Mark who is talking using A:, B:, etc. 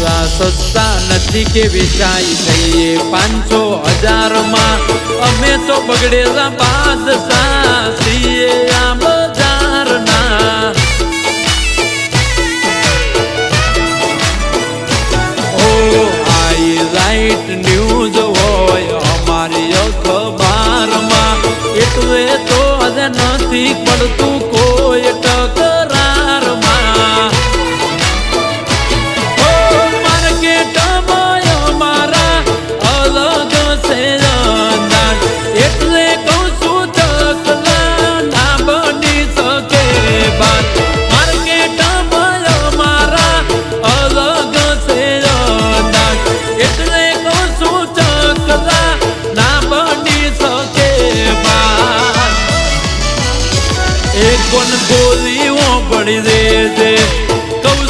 A: એવા સસ્તા નથી કે વેચાઈ જઈએ 500,000 માં અમે તો બગડેલા બાદશાહ છીએ આ બજારના હાઈલાઇટ ન્યૂઝ હોય અમારી અખબારમાં એટલે તો આજે નથી પડતું